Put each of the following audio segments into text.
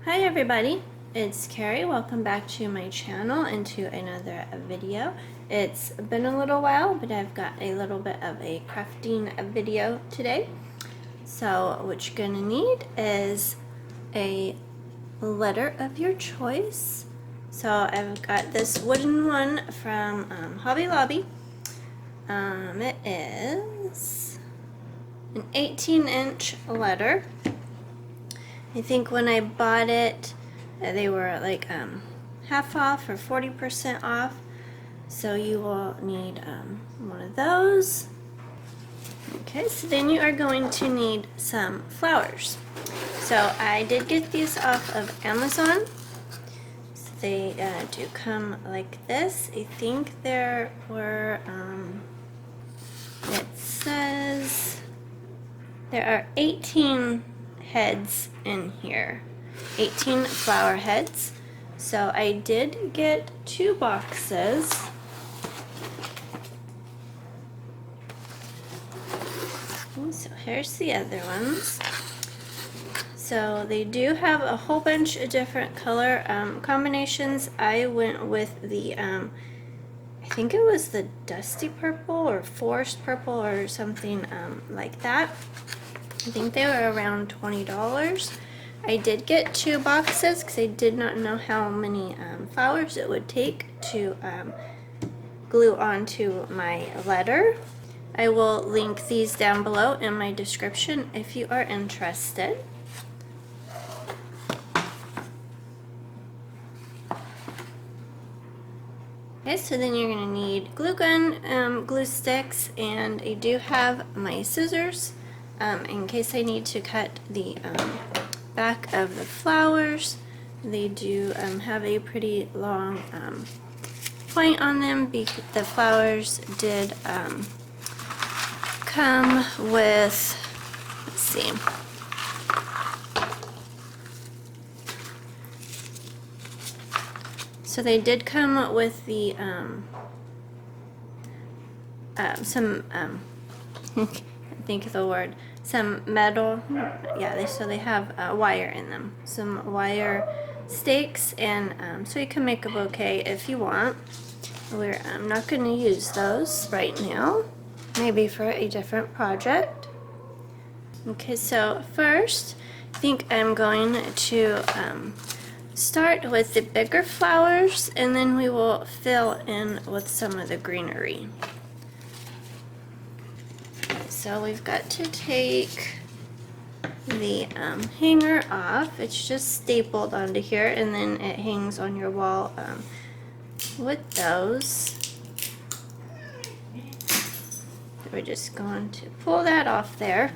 Hi everybody, it's Carrie. Welcome back to my channel and to another video. It's been a little while, but I've got a little bit of a crafting video today. So what you're gonna need is a letter of your choice. So I've got this wooden one from Hobby Lobby. It is an 18-inch letter. I think when I bought it, they were like half off or 40% off. So you will need one of those. Okay, so then you are going to need some flowers. So I did get these off of Amazon. So they do come like this. I think there were, it says there are 18 heads in here, 18 flower heads. So I did get 2 boxes. So here's the other ones. So they do have a whole bunch of different color combinations. I went with the I think it was the dusty purple or forest purple or something like that. I think they were around $20. I did get 2 boxes because I did not know how many flowers it would take to glue onto my letter. I will link these down below in my description if you are interested. Okay, so then you're going to need glue gun, glue sticks, and I do have my scissors in case I need to cut the back of the flowers. They do have a pretty long point on them because the flowers did come with, let's see, so they did come with the some I think of the word, some metal, yeah, so they have wire in them, some wire stakes, and so you can make a bouquet if you want. We're not going to use those right now, maybe for a different project. Okay, so first I think I'm going to start with the bigger flowers, and then we will fill in with some of the greenery. So we've got to take the hanger off. It's just stapled onto here, and then it hangs on your wall with those. We're just going to pull that off there.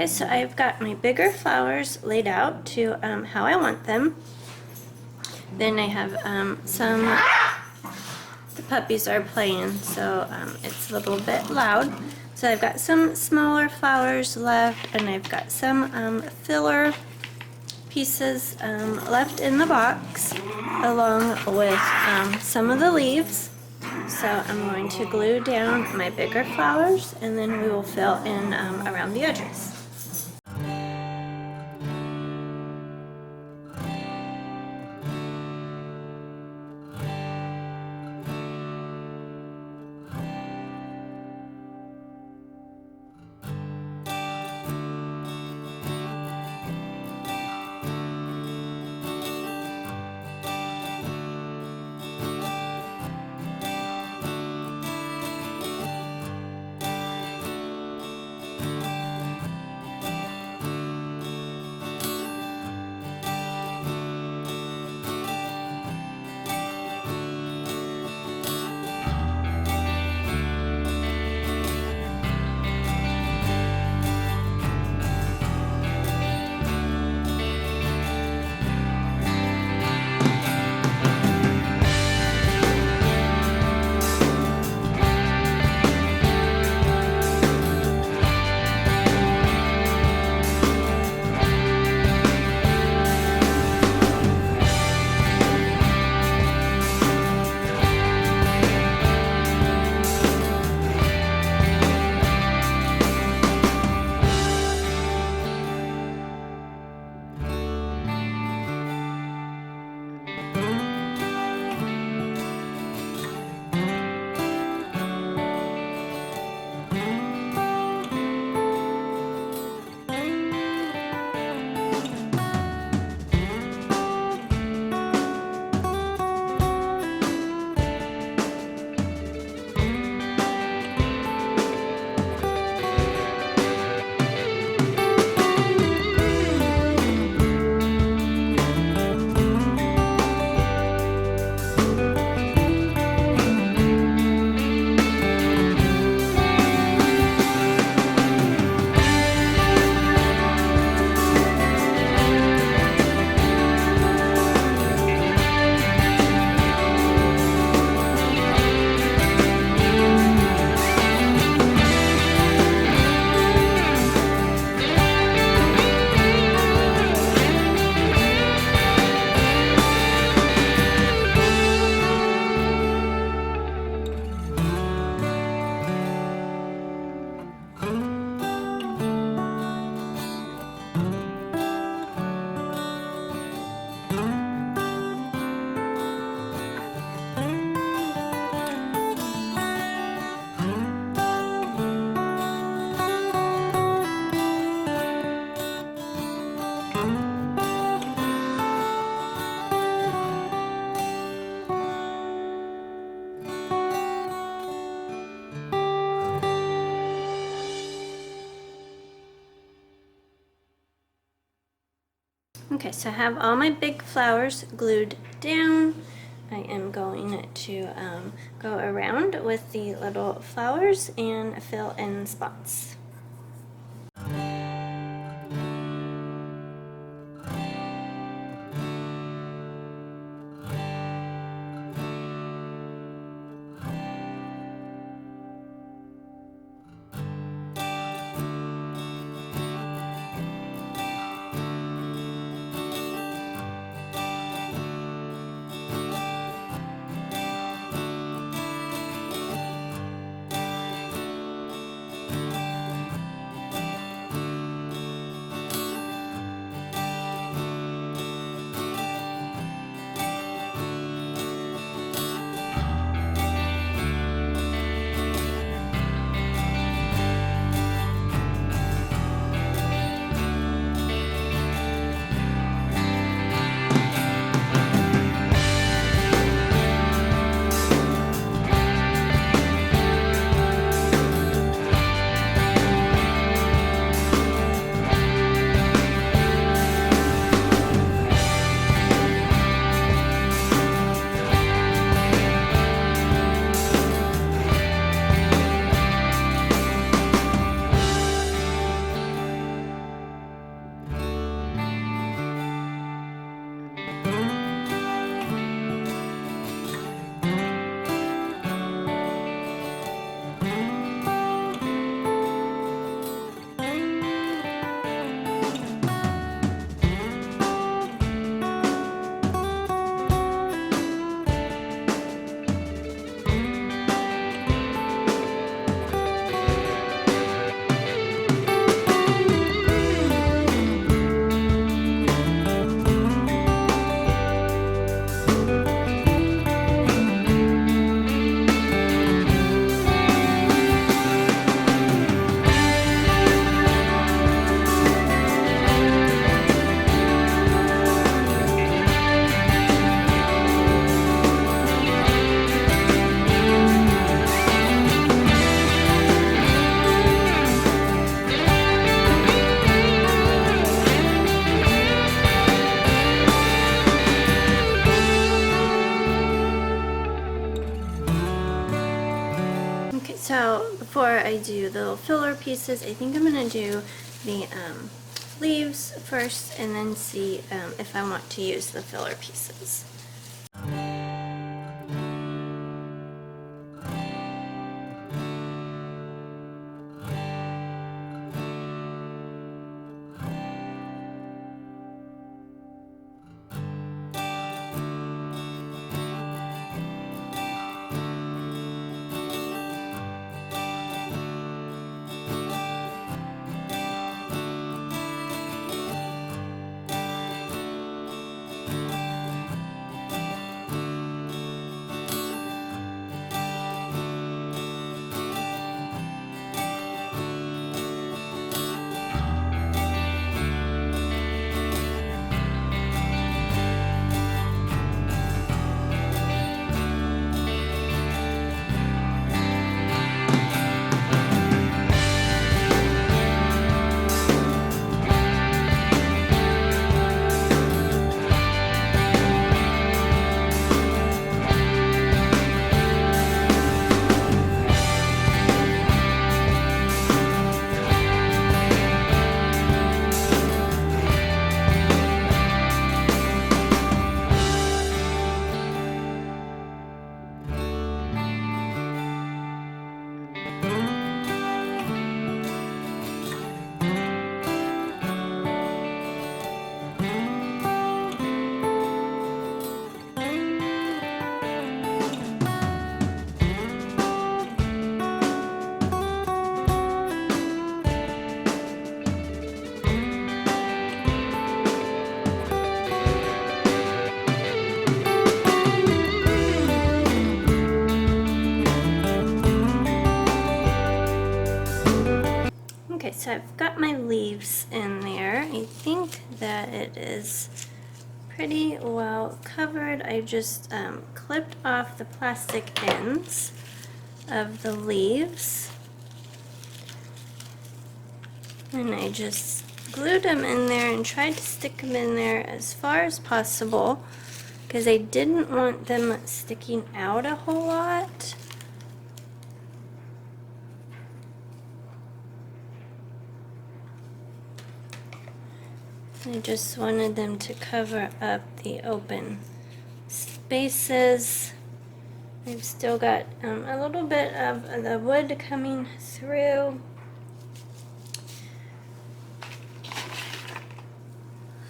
Okay, so I've got my bigger flowers laid out to how I want them. Then I have the puppies are playing, so it's a little bit loud. So I've got some smaller flowers left, and I've got some filler pieces left in the box, along with some of the leaves. So I'm going to glue down my bigger flowers, and then we will fill in around the edges. Okay, so I have all my big flowers glued down. I am going to go around with the little flowers and fill in spots. I do the little filler pieces, I think I'm going to do the leaves first and then see if I want to use the filler pieces. Okay, so I've got my leaves in there. I think that it is pretty well covered. I just clipped off the plastic ends of the leaves. And I just glued them in there and tried to stick them in there as far as possible because I didn't want them sticking out a whole lot. I just wanted them to cover up the open spaces. I've still got a little bit of the wood coming through.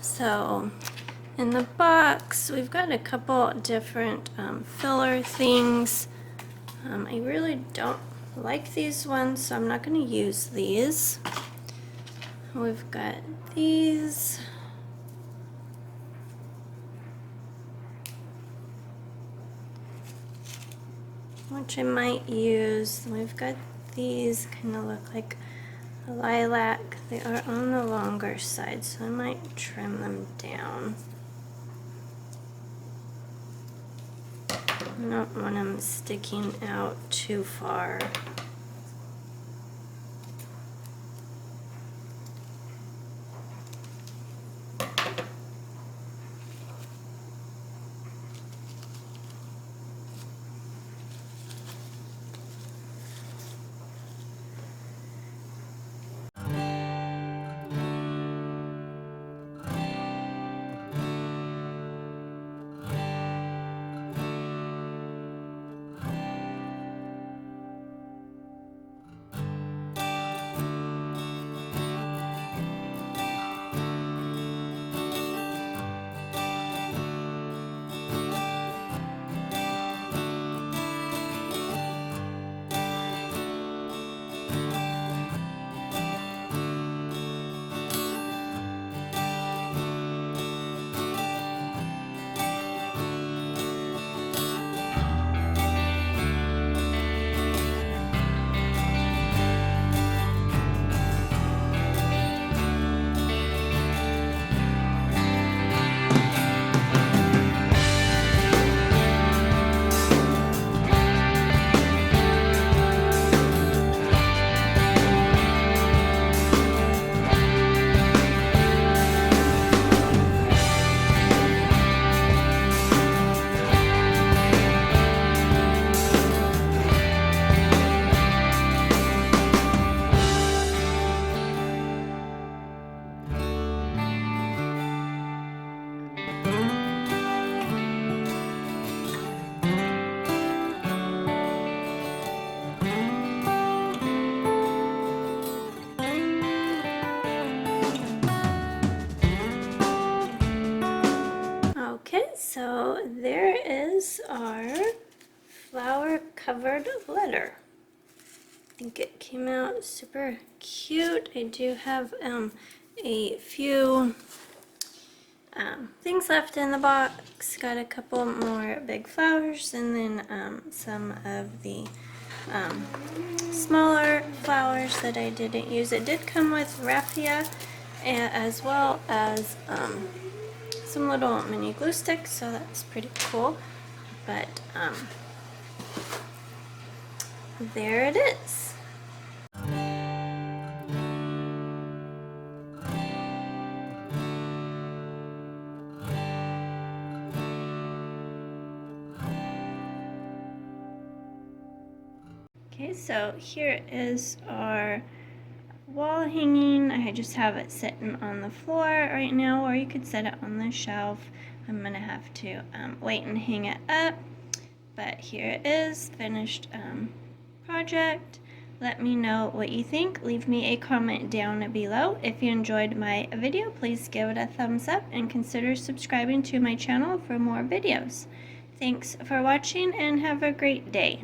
So in the box, we've got a couple different filler things. I really don't like these ones, so I'm not going to use these. We've got these. Which I might use. We've got these, kind of look like a lilac. They are on the longer side, so I might trim them down. I don't want them sticking out too far. Okay, so there is our flower covered letter. I think it came out super cute. I do have a few things left in the box. Got a couple more big flowers and then some of the smaller flowers that I didn't use. It did come with raffia as well as some little mini glue sticks, so that's pretty cool. But there it is. Okay, so here is our wall hanging. I just have it sitting on the floor right now, or you could set it on the shelf. I'm gonna have to wait and hang it up, but here it is, finished project. Let me know what you think. Leave me a comment down below. If you enjoyed my video, please give it a thumbs up and consider subscribing to my channel for more videos. Thanks for watching and have a great day.